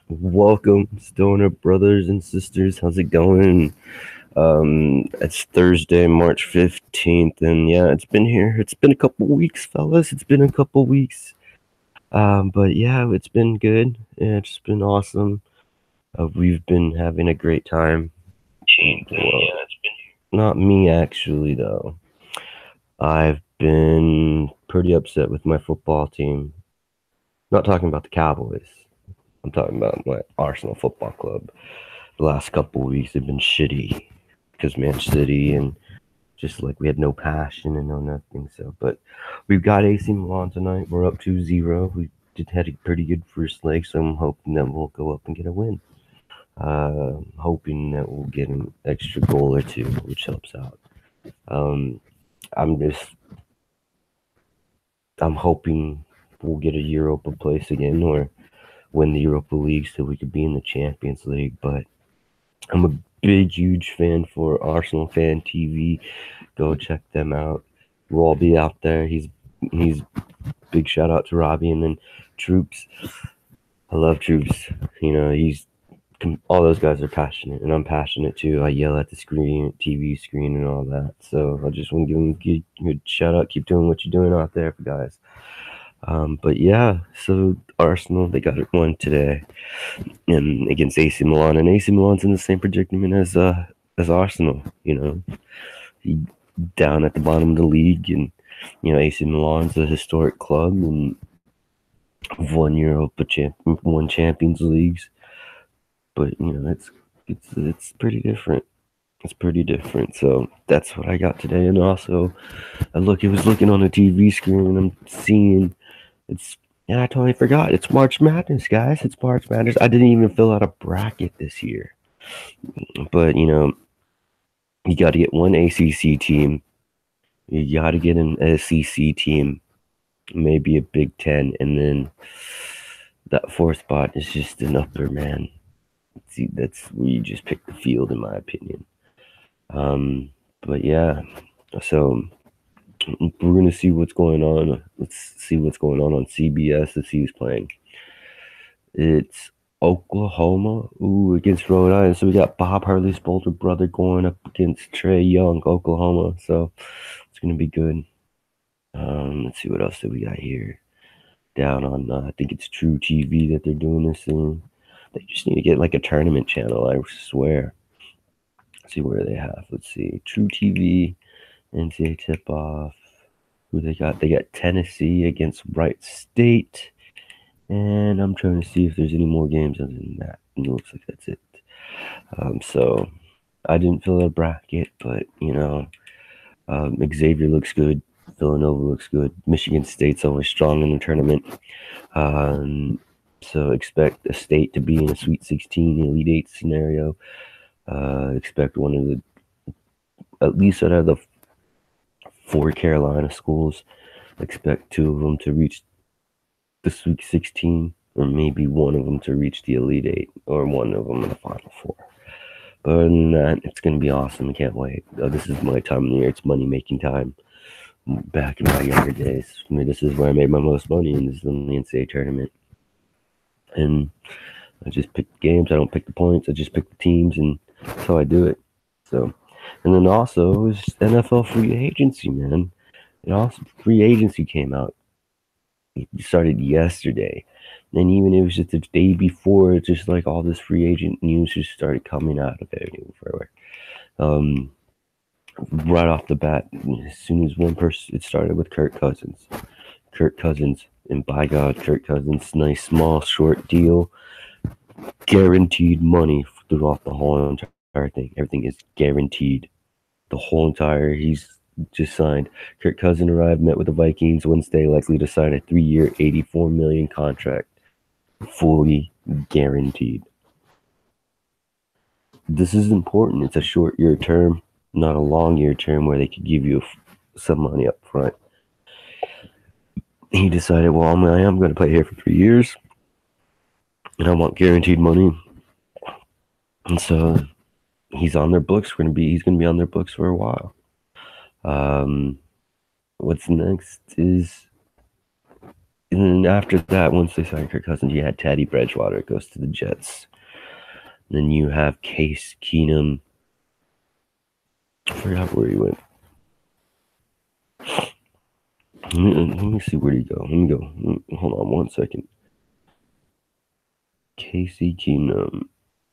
Welcome, Stoner brothers and sisters. How's it going? It's Thursday, March 15th, and yeah, it's been here. It's been a couple weeks, fellas. It's been a couple weeks. But yeah, it's been good. Yeah, it's been awesome. We've been having a great time. Well, not me, actually, though. I've been pretty upset with my football team. Not talking about the Cowboys. I'm talking about my Arsenal Football Club. The last couple weeks have been shitty because Man City and just like we had no passion and no nothing. So, but we've got AC Milan tonight. We're up 2-0. We had a pretty good first leg, so I'm hoping that we'll go up and get a win. Hoping that we'll get an extra goal or two, which helps out. I'm hoping we'll get a Europa place again or win the Europa League so we could be in the Champions League. But I'm a big, huge fan for Arsenal Fan TV. Go check them out. We'll all be out there. He's big shout out to Robbie and then Troops. I love Troops. You know, all those guys are passionate, and I'm passionate too. I yell at the screen, TV screen, and all that. So I just want to give them a good shout out. Keep doing what you're doing out there, guys. But yeah, so Arsenal, they got it won today, and against AC Milan, and AC Milan's in the same predicament as Arsenal. You know, down at the bottom of the league, and you know AC Milan's a historic club and won won Champions Leagues, but you know it's pretty different. It's pretty different. So that's what I got today, and also I was looking on the TV screen, and I'm seeing. And I totally forgot. It's March Madness, guys. It's March Madness. I didn't even fill out a bracket this year. But, you know, you got to get one ACC team. You got to get an SEC team. Maybe a Big Ten. And then that fourth spot is just an upper, man. See, that's where you just pick the field, in my opinion. But, yeah. So we're going to see what's going on. Let's see what's going on CBS to see who's playing. It's Oklahoma against Rhode Island. So we got Bob Hurley's older brother going up against Trey Young, Oklahoma. So it's going to be good. Let's see what else do we got here. Down on, I think it's True TV that they're doing this in. They just need to get like a tournament channel, I swear. Let's see where they have. Let's see. True TV. NCAA tip-off. Who they got? They got Tennessee against Wright State. And I'm trying to see if there's any more games other than that. It looks like that's it. So I didn't fill out a bracket, but, you know, Xavier looks good. Villanova looks good. Michigan State's always strong in the tournament. So expect a state to be in a Sweet 16, Elite 8 scenario. Expect one of the, at least out of the 4 Carolina schools, expect 2 of them to reach the Sweet 16, or maybe one of them to reach the Elite 8, or one of them in the Final 4. But other than that, it's going to be awesome. I can't wait. This is my time of the year. It's money-making time. Back in my younger days, I mean, this is where I made my most money, and this is in the NCAA tournament. And I just pick the games. I don't pick the points. I just pick the teams, and that's how I do it. So, and then also, it was NFL free agency, man. And also, free agency came out. It started yesterday. And even it was just the day before, it's just like all this free agent news just started coming out of everywhere. Right off the bat, as soon as one person, it started with Kirk Cousins. And by God, Kirk Cousins, nice, small, short deal, guaranteed money throughout the whole entire thing. Everything is guaranteed. He's just signed. Kirk Cousins arrived, met with the Vikings Wednesday, likely to sign a 3-year, $84 million contract, fully guaranteed. This is important. It's a short year term, not a long year term where they could give you some money up front. He decided, well, I am going to play here for 3 years, and I want guaranteed money. And so he's on their books. He's going to be on their books for a while. What's next is, and And after that, once they signed Kirk Cousins, you had Teddy Bridgewater goes to the Jets. Then you have Case Keenum. I forgot where he went. Let me see where he go. Let me go. Hold on 1 second. Casey Keenum.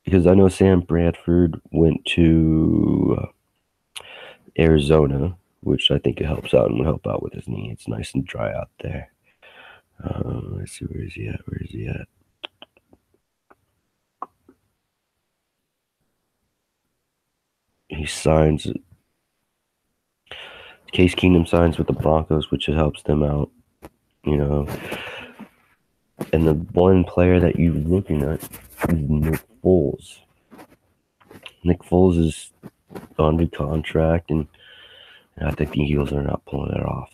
Because I know Sam Bradford went to Arizona, which I think it helps out and will help out with his knee. It's nice and dry out there. Let's see, where is he at? Where is he at? He signs. Case Keenum signs with the Broncos, which helps them out, you know. And the one player that you're looking at is Nick Foles. Nick Foles is under contract, and I think the Eagles are not pulling it off.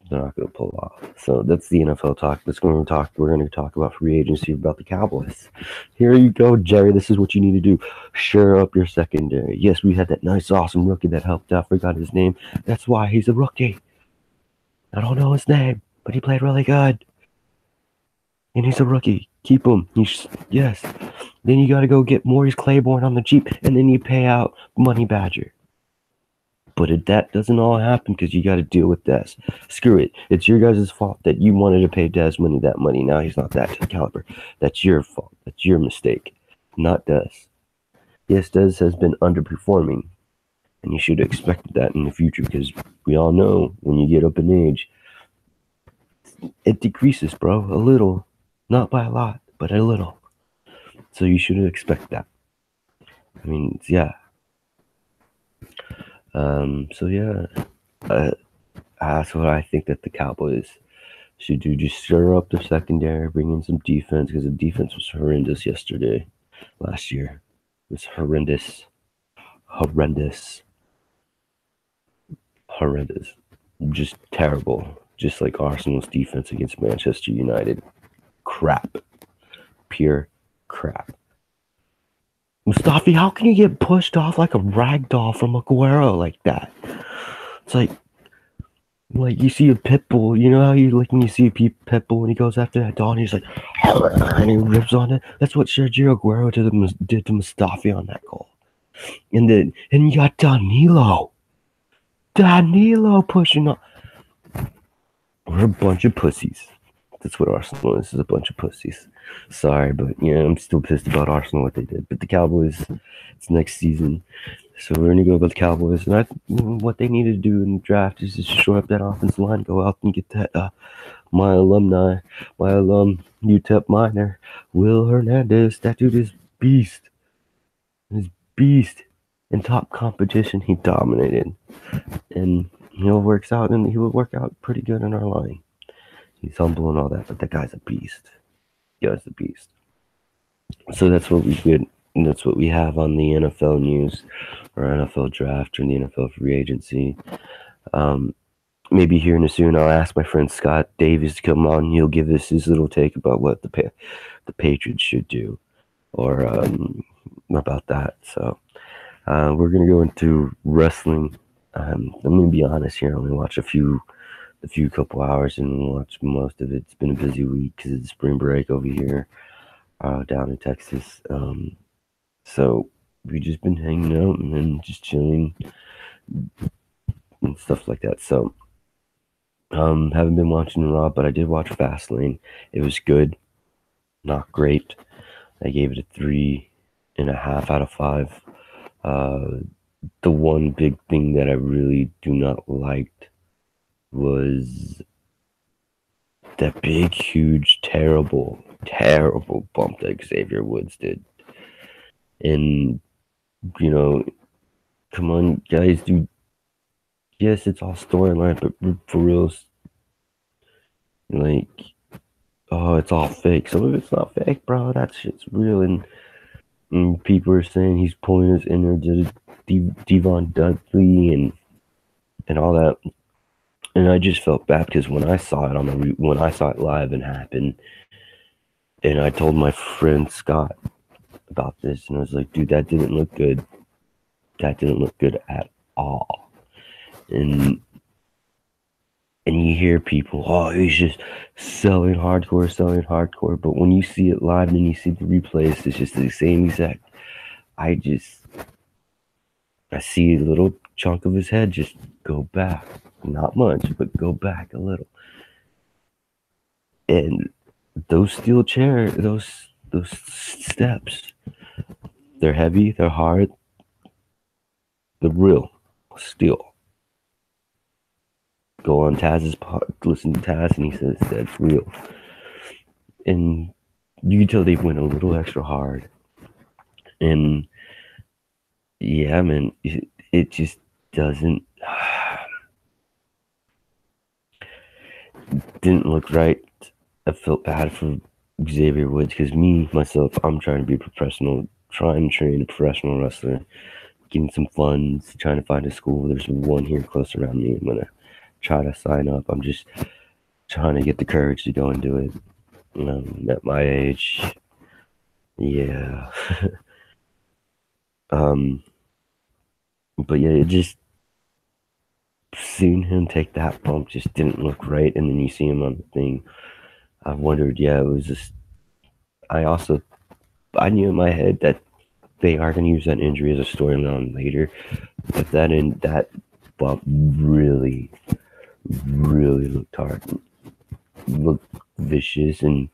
They're not going to pull it off. So that's the NFL talk. We're going to talk about free agency, about the Cowboys. Here you go, Jerry. This is what you need to do. Shore up your secondary. Yes, we had that nice, awesome rookie that helped out. Forgot his name. That's why he's a rookie. I don't know his name, but he played really good. And he's a rookie. Keep him. Yes. Then you got to go get Maurice Claiborne on the cheap, and then you pay out Money Badger. But that doesn't all happen because you got to deal with Des. Screw it. It's your guys' fault that you wanted to pay Des that money. Now he's not that caliber. That's your fault. That's your mistake, not Des. Yes, Des has been underperforming, and you should have expected that in the future because we all know when you get up in age, it decreases, bro, a little. Not by a lot, but a little. So you should have expected that. I mean, yeah. That's what I think that the Cowboys should do. Just stir up the secondary, bring in some defense, because the defense was horrendous last year. It was horrendous. Just terrible. Just like Arsenal's defense against Manchester United. Crap. Pure crap. Mustafi, how can you get pushed off like a rag doll from Aguero like that? It's like you see a pit bull, you know how when you see a pit bull and he goes after that dog and he's like, and he rips on it. That's what Sergio Aguero did to Mustafi on that goal. And you got Danilo pushing on. We're a bunch of pussies. That's what Arsenal is a bunch of pussies. Sorry, but I'm still pissed about Arsenal, what they did. But the Cowboys, it's next season. So we're going to go about the Cowboys. And what they need to do in the draft is just shore up that offensive line, go out and get that my alum, UTEP minor, Will Hernandez. That dude is beast. He's beast. In top competition, he dominated. And he will work out pretty good in our line. He's humble and all that, but that guy's a beast. So that's what we did, and that's what we have on the NFL news, or NFL draft, or the NFL free agency. Maybe here in a soon, I'll ask my friend Scott Davis to come on. He'll give us his little take about what the Patriots should do, or about that. So we're gonna go into wrestling. I'm gonna be honest here. I only watch a few couple hours and watch most of it. It's been a busy week because it's spring break over here down in Texas. So we just been hanging out and just chilling and stuff like that. So haven't been watching Raw, but I did watch Fastlane. It was good, not great. I gave it a 3.5 out of 5. The one big thing that I really do not like was that big, huge, terrible bump that Xavier Woods did. And, come on, guys, dude. Yes, it's all storyline, but for real, it's all fake. Some of it's not fake, bro. That shit's real. And people are saying he's pulling his inner Devon Dudley and all that. And I just felt bad because when I saw it when I saw it live and happen, and I told my friend Scott about this, and I was like, dude, that didn't look good. That didn't look good at all. And And you hear people, oh, he's just selling hardcore. But when you see it live and you see the replays, it's just the same exact. I see a little chunk of his head just go back. Not much, but go back a little. And those steel chairs, those steps, they're heavy, they're hard, they're real steel. Go on Taz's part, listen to Taz, and he says that's real. And you can tell they went a little extra hard. And yeah, man, it just doesn't didn't look right. I felt bad for Xavier Woods because myself, I'm trying to be a professional, trying to train a professional wrestler, getting some funds, trying to find a school. There's one here close around me. I'm gonna try to sign up. I'm just trying to get the courage to go and do it. At my age, yeah. But yeah, it just seeing him take that bump just didn't look right. And then you see him on the thing. I wondered, yeah, it was just. I knew in my head that they are going to use that injury as a storyline later, but that bump really, really looked hard, looked vicious, and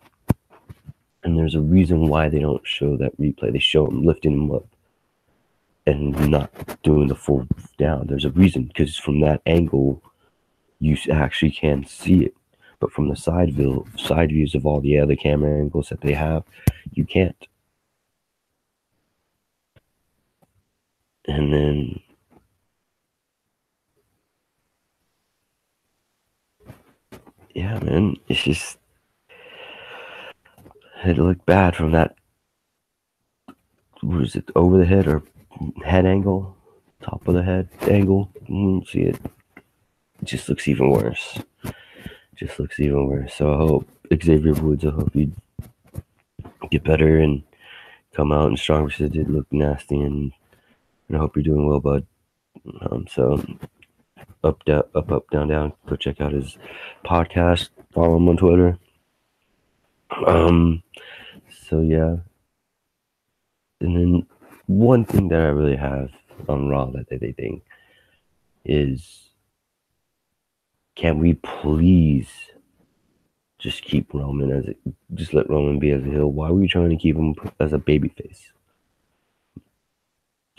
there's a reason why they don't show that replay. They show him lifting him up and not doing the full down. There's a reason, because from that angle, you actually can see it. But from the side views of all the other camera angles that they have, you can't. And then, yeah, man, it's just, it looked bad from that, was it over the head or head angle? Top of the head angle? See it. It just looks even worse. So I hope Xavier Woods, I hope you get better and come out and stronger, because it did look nasty, and I hope you're doing well, bud. So up, down. Go check out his podcast. Follow him on Twitter. So yeah. And then one thing that I really have on Raw that they think is, can we please just keep Roman just let Roman be as a heel? Why are we trying to keep him as a babyface?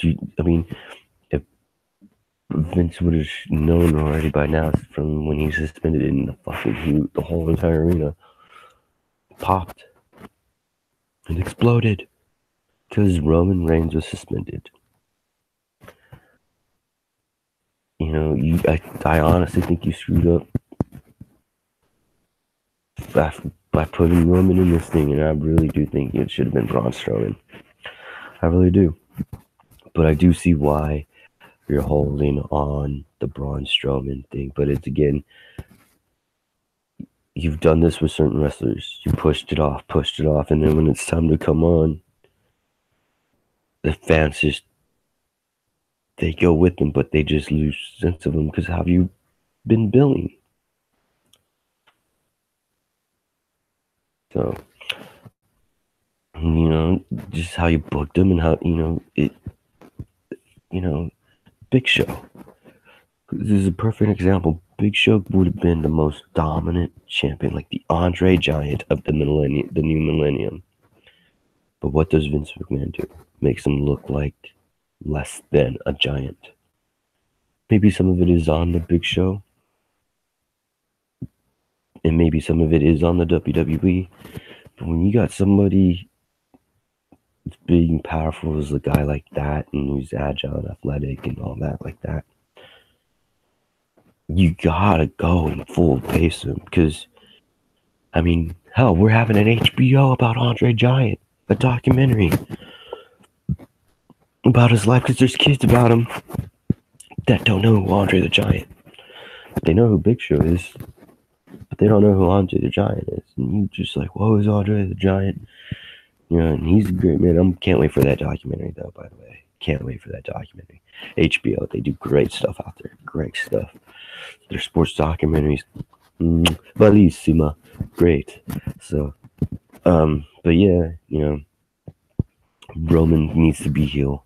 I mean, if Vince would have known already by now from when he suspended it in the whole entire arena popped and exploded because Roman Reigns was suspended. I honestly think you screwed up by putting Roman in this thing, and I really do think it should have been Braun Strowman. I really do. But I do see why you're holding on the Braun Strowman thing. But it's, again, you've done this with certain wrestlers. You pushed it off, and then when it's time to come on, the fans just, they go with them, but they just lose sense of them because how have you been billing? So, just how you booked them and how, Big Show. This is a perfect example. Big Show would have been the most dominant champion, like the Andre Giant of the new millennium. But what does Vince McMahon do? Makes him look like less than a giant. Maybe some of it is on the Big Show, and maybe some of it is on the WWE. But when you got somebody as big and powerful as a guy like that, and who's agile and athletic and all that like that, you gotta go and full pace him. Because, I mean, hell, we're having an HBO about Andre Giant, a documentary about his life, because there's kids about him that don't know who Andre the Giant. They know who Big Show is, but they don't know who Andre the Giant is. And you just like, whoa, is Andre the Giant? And he's a great man. Can't wait for that documentary, though, by the way. can't wait for that documentary. HBO, they do great stuff out there. Great stuff. Their sports documentaries, bellissima, great. So, but yeah, you know, Roman needs to be heel.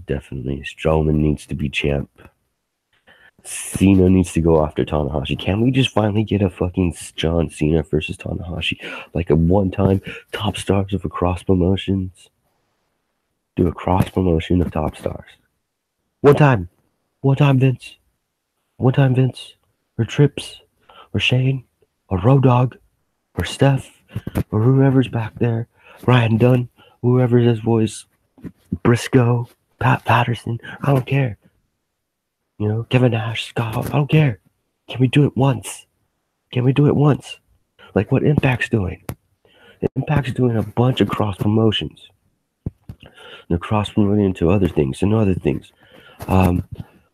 Definitely. Strowman needs to be champ. Cena needs to go after Tanahashi. Can we just finally get a fucking John Cena versus Tanahashi? Like a one-time top stars of a cross promotions? Do a cross promotion of top stars. One time. One time, Vince. One time, Vince. Or Trips. Or Shane. Or Road Dogg. Or Steph. Or whoever's back there. Ryan Dunn. Whoever's his voice. Briscoe. Pat Patterson. I don't care. You know, Kevin Nash, Scott, I don't care. Can we do it once? Can we do it once? Like what Impact's doing. Impact's doing a bunch of cross promotions. They're cross promoting into other things and other things.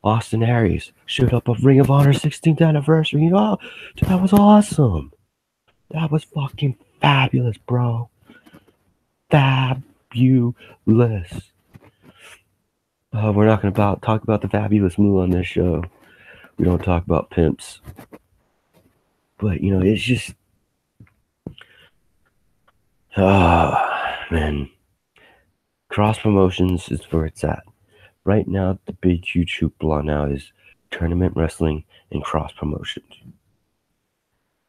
Austin Aries showed up at Ring of Honor 16th anniversary. You know, dude, that was awesome. That was fucking fabulous, bro. Fabulous. We're not going to talk about the fabulous Moo on this show. We don't talk about pimps. But, you know, it's just... man. Cross promotions is where it's at. Right now, the big huge hoopla now is tournament wrestling and cross promotions.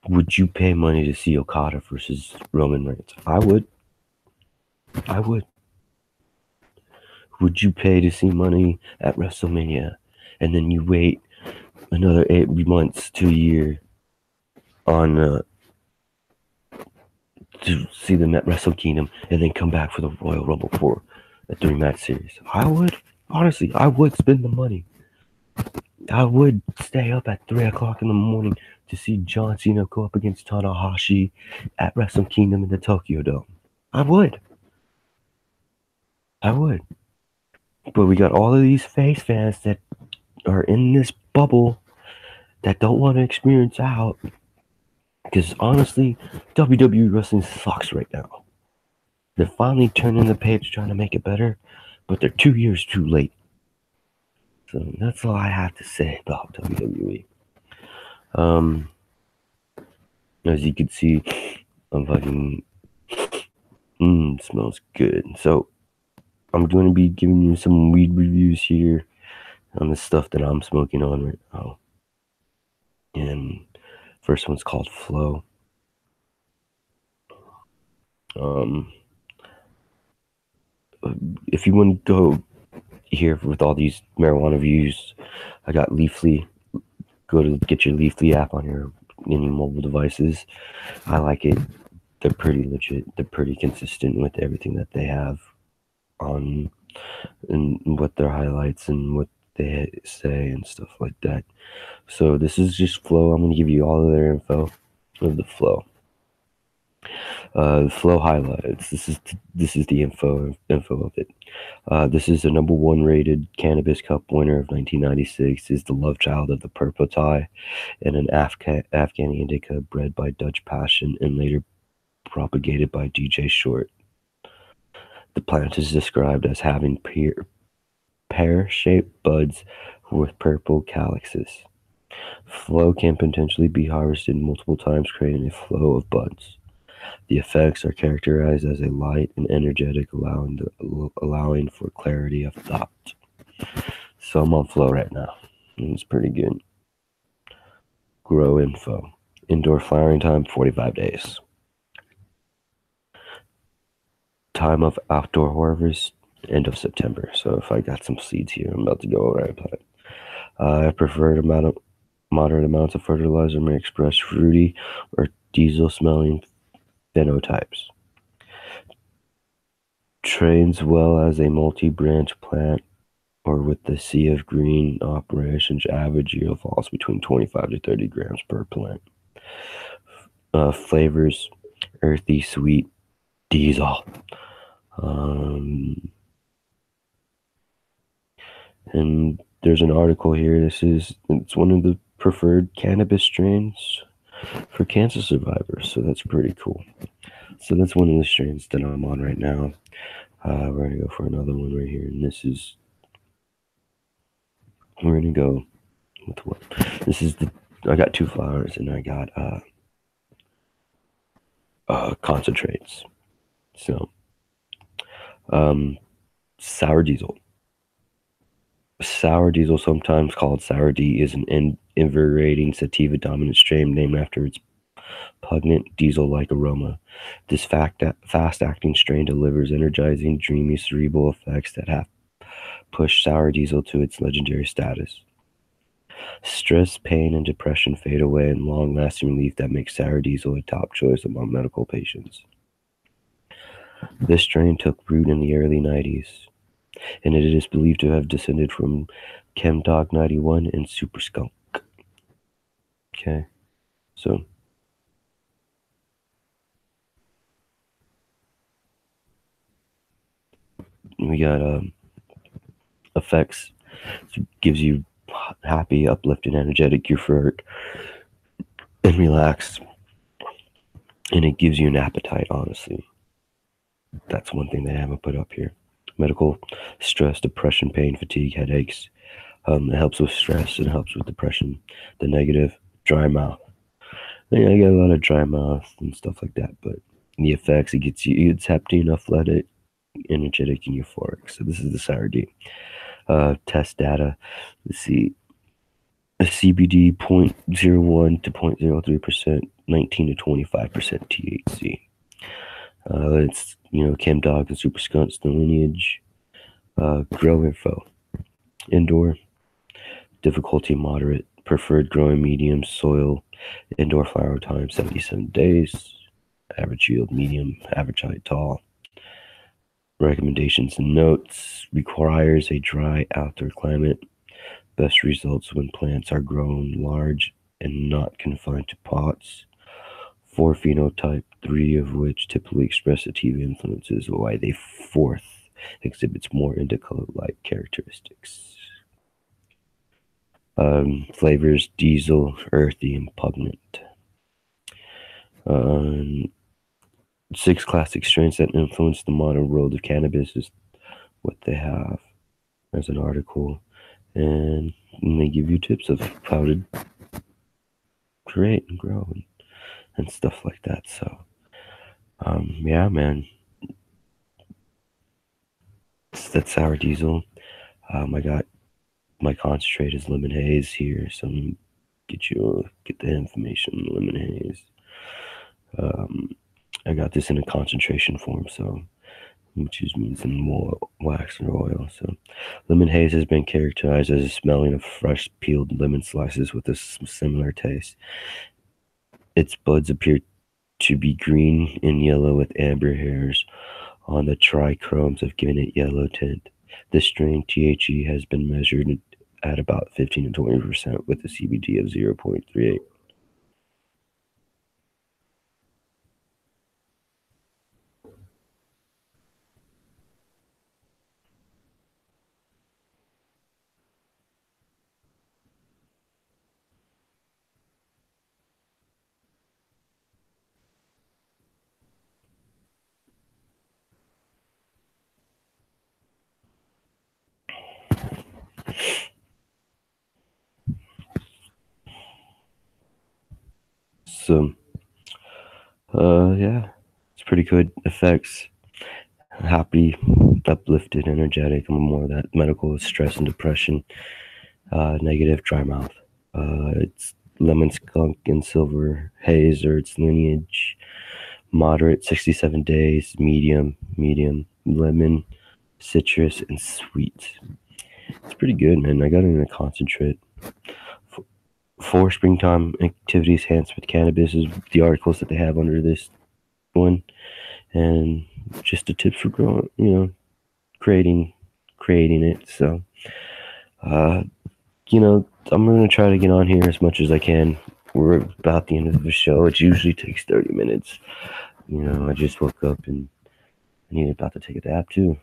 Would you pay money to see Okada versus Roman Reigns? I would. I would. Would you pay to see money at WrestleMania and then you wait another 8 months to a year on to see them at Wrestle Kingdom and then come back for the Royal Rumble for a 3-match series? I would. Honestly, I would spend the money. I would stay up at 3 o'clock in the morning to see John Cena go up against Tanahashi at Wrestle Kingdom in the Tokyo Dome. I would. I would. But we got all of these face fans that are in this bubble that don't want to experience out. Because honestly, WWE wrestling sucks right now. They're finally turning the page trying to make it better, but they're 2 years too late. So that's all I have to say about WWE. As you can see, I'm fucking smells good. So I'm going to be giving you some weed reviews here on the stuff that I'm smoking on right now. And first one's called Flow. If you want to go here with all these marijuana views, I got Leafly. Go to get your Leafly app on your any mobile devices. I like it. They're pretty legit. They're pretty consistent with everything that they have on and what their highlights and what they say and stuff like that. So this is just Flow. I'm going to give you all of their info of the Flow. Flow highlights. This is the info of it. This is the #1 rated Cannabis Cup winner of 1996. Is the love child of the Purple Tie and an Afghan indica bred by Dutch Passion and later propagated by DJ Short. The plant is described as having pear-shaped buds with purple calyxes. Flow can potentially be harvested multiple times, creating a flow of buds. The effects are characterized as a light and energetic, allowing for clarity of thought. So I'm on Flow right now. It's pretty good. Grow info. Indoor flowering time, 45 days. Time of outdoor harvest, end of September. So if I got some seeds here, I'm about to go over and plant. I prefer moderate amounts of fertilizer may express fruity or diesel-smelling phenotypes. Trains well as a multi-branch plant or with the sea of green operations. Average yield falls between 25 to 30 grams per plant. Flavors, earthy, sweet, diesel. And there's an article here. It's one of the preferred cannabis strains for cancer survivors, so that's pretty cool. So that's one of the strains that I'm on right now. We're gonna go for another one right here, and we're gonna go with what? This is I got 2 flours, and I got concentrates. So, sour diesel. Sour diesel, sometimes called sour D, is an invigorating sativa dominant strain named after its pungent diesel-like aroma. This fast-acting strain delivers energizing, dreamy, cerebral effects that have pushed sour diesel to its legendary status. Stress, pain, and depression fade away in long-lasting relief that makes sour diesel a top choice among medical patients. This strain took root in the early 90s, and it is believed to have descended from Chemdog 91 and Super Skunk. Okay, so we got effects. It gives you happy, uplifted, energetic, euphoric, and relaxed, and it gives you an appetite. Honestly, that's one thing they haven't put up here. Medical stress, depression, pain, fatigue, headaches. It helps with stress. It helps with depression. The negative, dry mouth. I get a lot of dry mouth and stuff like that, but the effects, it's happy, enough, athletic, energetic, and euphoric. So this is the sour D. Test data. Let's see. A CBD 0.01 to 0.03%, 19 to 25% THC. It's, Chemdog and Super Skunks, the lineage. Grow info. Indoor. Difficulty moderate. Preferred growing medium soil. Indoor flower time 77 days. Average yield medium. Average height tall. Recommendations and notes. Requires a dry outdoor climate. Best results when plants are grown large and not confined to pots. 4 phenotype, 3 of which typically express sativa influences, while the 4th exhibits more indica-like characteristics. Flavors: diesel, earthy, and pungent. 6 classic strains that influence the modern world of cannabis is what they have as an article, and they give you tips of how to create and grow and stuff like that. So, yeah, man, that's sour diesel. I got my concentrate is lemon haze here, so I'm gonna get the information. Lemon haze. I got this in a concentration form, so which means in more wax or oil. So, lemon haze has been characterized as a smelling of fresh peeled lemon slices with a similar taste. Its buds appear to be green and yellow with amber hairs on the trichromes have given it yellow tint. This strain THC has been measured at about 15 to 20% with a CBD of 0.38. So, yeah, it's pretty good effects. Happy, uplifted, energetic. I'm more of that medical stress and depression. Negative, dry mouth. It's lemon skunk and silver haze or its lineage. Moderate, 67 days. Medium, lemon, citrus, and sweet. It's pretty good, man. I got it in a concentrate. For springtime activities enhanced with cannabis is the articles that they have under this one, and just the tips for growing, creating it. So, I'm gonna try to get on here as much as I can. We're about the end of the show. It usually takes 30 minutes. I just woke up and I need about to take a nap too.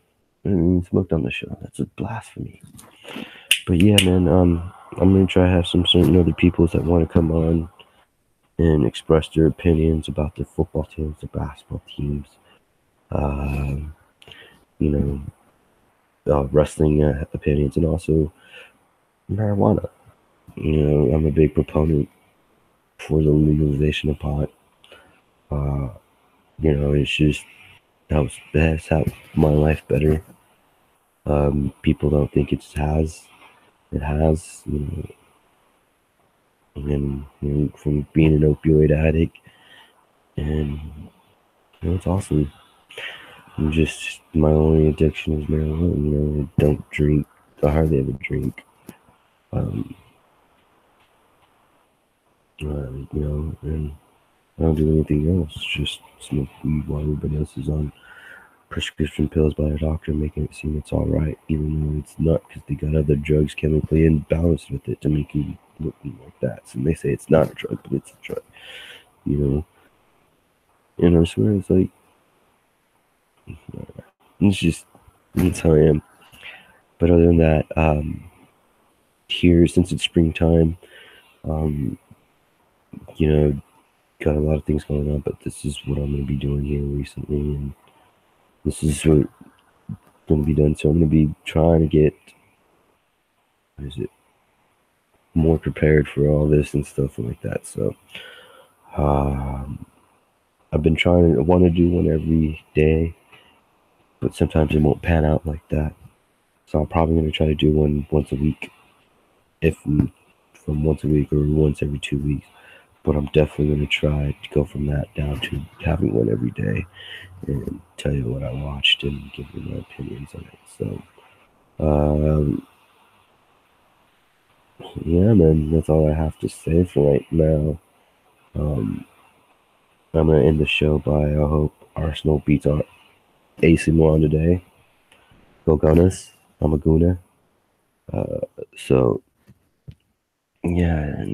I didn't even smoked on the show. That's a blasphemy. But yeah, man, I'm gonna try to have some certain other people that want to come on and express their opinions about the football teams, the basketball teams, wrestling opinions, and also marijuana. I'm a big proponent for the legalization of pot. It's just has helped my life better. People don't think it has. It has, and from being an opioid addict, and it's awesome. Just my only addiction is marijuana. I don't drink. I hardly ever drink. And I don't do anything else. Just smoke weed while everybody else is on prescription pills by a doctor, making it seem it's all right, even though it's not, because they got other drugs chemically imbalanced with it to make you look like that. So they say it's not a drug, but it's a drug. And I swear it's like, it's how I am. But other than that, here, since it's springtime, got a lot of things going on, but this is what I'm going to be doing here recently, and this is what going to be done. So I'm going to be trying to get, more prepared for all this and stuff like that. So I've been trying to want to do one every day, but sometimes it won't pan out like that. So I'm probably going to try to do one once a week, if from once a week or once every 2 weeks. But I'm definitely going to try to go from that down to having one every day and tell you what I watched and give you my opinions on it. So, yeah, man, that's all I have to say for right now. I'm going to end the show by, I hope Arsenal beats our AC Milan today. Go Gunners. I'm a Guna. So, yeah,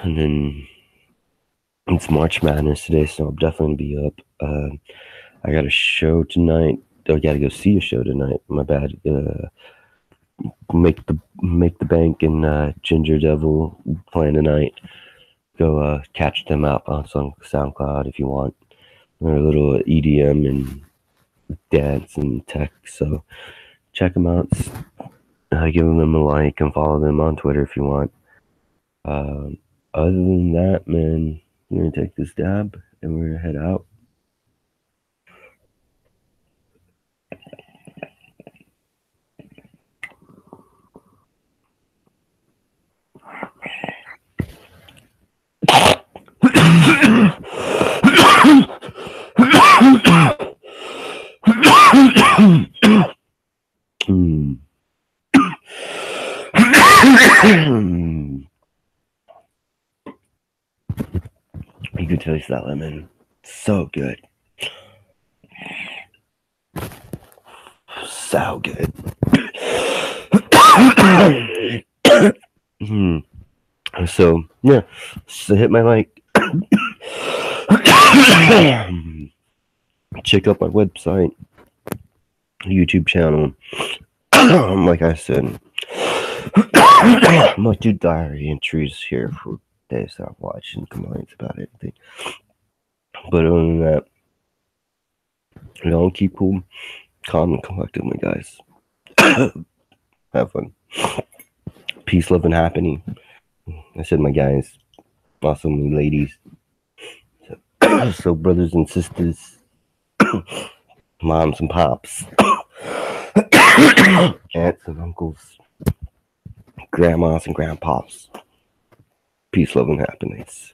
and then it's March Madness today, so I'm definitely gonna be up. I got a show tonight. I gotta go see a show tonight. My bad. Make the Bank and Ginger Devil playing tonight. Go catch them out on SoundCloud if you want. They're a little EDM and dance and tech, so check them out. Give them a like and follow them on Twitter if you want. Other than that, man, we're gonna take this dab and we're gonna head out. You can taste that lemon. So good. So good. So, yeah. So hit my like. Check out my website, YouTube channel. Like I said, I'm gonna do diary entries here for days that I've watched and complaints about anything. But other than that, keep cool, calm, and collected, my guys. Have fun. Peace, love, and happening. I said, my guys, awesome ladies. So brothers and sisters, moms and pops, aunts and uncles, grandmas and grandpas. Peace, love, and happiness.